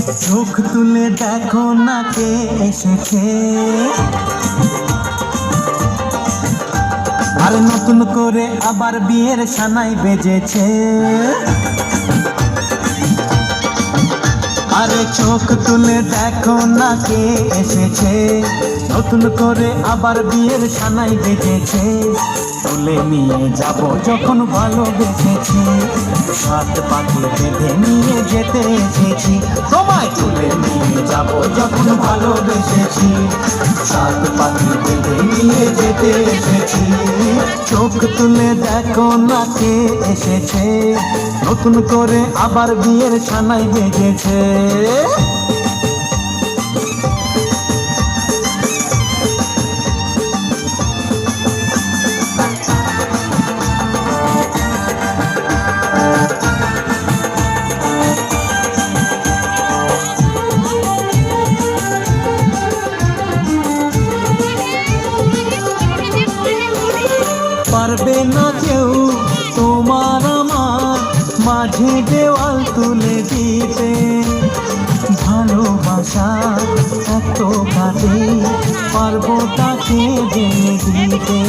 চোখ তুলে দেখো না কে এসেছে, আর নতুন করে আবার বিয়ের সানাই বেজেছে। আরে চোখ তুলে দেখো না কে এসেছে, নতুন করে আবার বিয়ের সানাই বেজেছে। তুলে নিয়ে যাব যখন ভালোবেসেছি, সাত পাখি বেঁধে নিয়ে যেতে এসেছি। তোমায় তুলে নিয়ে যাব যখন ভালোবেসেছি, সাত পাখি বেঁধে নিয়ে যেতে এসেছি। চোখ তুলে দেখো না কে এসেছে, নতুন করে আবার বিয়ের সানাই বেজেছে। পারবে না কেউ তোমার আমার মাঝে দেওয়াল তুলে দিতে, ভালোবাসা এত কাজে পারবো তাকে জেনে দিতে।